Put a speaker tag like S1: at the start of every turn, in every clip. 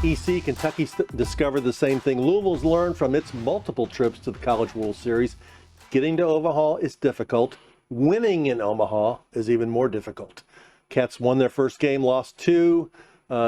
S1: EC, Kentucky discovered the same thing Louisville's learned from its multiple trips to the College World Series. Getting to Omaha is difficult. Winning in Omaha is even more difficult. Cats won their first game, lost 2,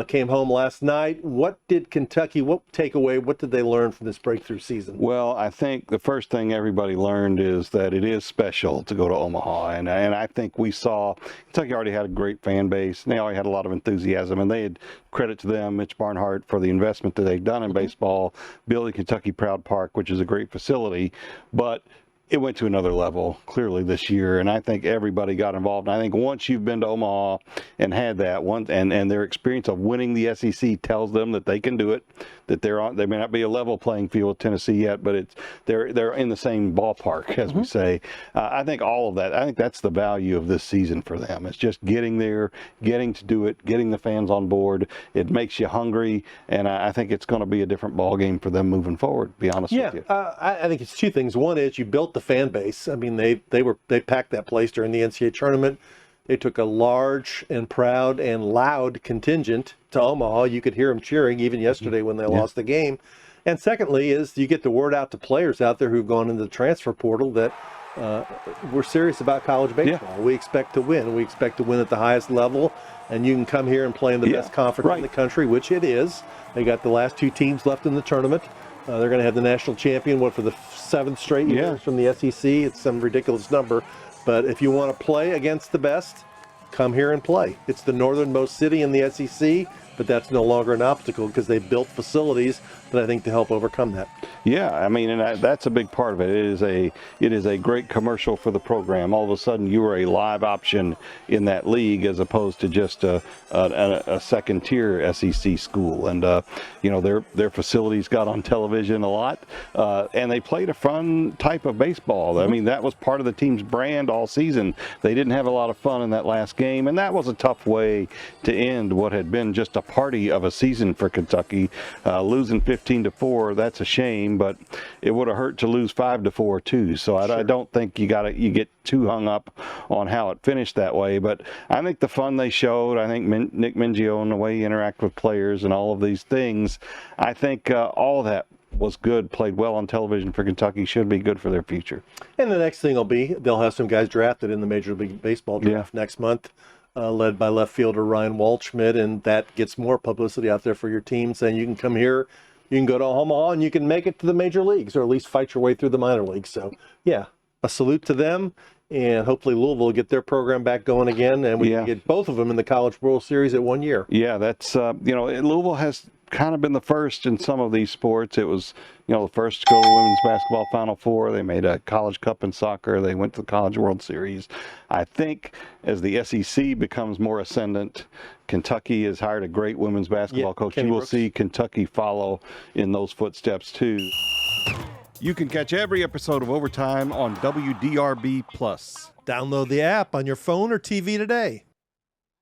S1: came home last night. What did Kentucky, what takeaway, what did they learn from this breakthrough season?
S2: Well, I think the first thing everybody learned is that it is special to go to Omaha. And I think we saw Kentucky already had a great fan base. And they already had a lot of enthusiasm. And they had credit to them, Mitch Barnhart, for the investment that they've done in baseball, building Kentucky Proud Park, which is a great facility. But it went to another level clearly this year, and I think everybody got involved. And I think once you've been to Omaha and had that one, and their experience of winning the SEC tells them that they can do it, that they may not be a level playing field with Tennessee yet, but they're in the same ballpark, as we say. I think all of that, I think that's the value of this season for them. It's just getting there, getting to do it, getting the fans on board. It makes you hungry, and I think it's going to be a different ball game for them moving forward, to be honest with you.
S1: I think it's two things. One is you built the fan base. I mean, they packed that place during the NCAA tournament. They took a large and proud and loud contingent to Omaha. You could hear them cheering even yesterday when they lost the game. And secondly is you get the word out to players out there who've gone into the transfer portal that we're serious about college baseball. We expect to win. We expect to win at the highest level. And you can come here and play in the best conference in the country, which it is. They got the last 2 teams left in the tournament. They're going to have the national champion, for the 7th straight years from the SEC. It's some ridiculous number. But if you want to play against the best, come here and play. It's the northernmost city in the SEC, but that's no longer an obstacle because they've built facilities that I think to help overcome that.
S2: Yeah, I mean, and that's a big part of it. It is a great commercial for the program. All of a sudden, you are a live option in that league as opposed to just a second-tier SEC school. And their facilities got on television a lot, and they played a fun type of baseball. I mean, that was part of the team's brand all season. They didn't have a lot of fun in that last game, and that was a tough way to end what had been just a party of a season for Kentucky. Losing 15-4, that's a shame, but it would have hurt to lose 5-4 too. So I don't think you get too hung up on how it finished that way. But I think the fun they showed, I think Nick Mingio and the way he interacted with players and all of these things, I think all of that was good, played well on television for Kentucky, should be good for their future.
S1: And the next thing will be they'll have some guys drafted in the Major League Baseball draft next month, led by left fielder Ryan Waldschmidt, and that gets more publicity out there for your team, saying you can come here, you can go to Omaha, and you can make it to the major leagues, or at least fight your way through the minor leagues. So, yeah, a salute to them, and hopefully Louisville will get their program back going again, and we can get both of them in the College World Series at 1 year. Yeah,
S2: that's, Louisville has kind of been the first in some of these sports. It was, the first to go to women's basketball Final Four. They made a College Cup in soccer. They went to the College World Series. I think as the SEC becomes more ascendant, Kentucky has hired a great women's basketball coach. You will see Kentucky follow in those footsteps too.
S3: You can catch every episode of Overtime on WDRB+.
S1: Download the app on your phone or TV today.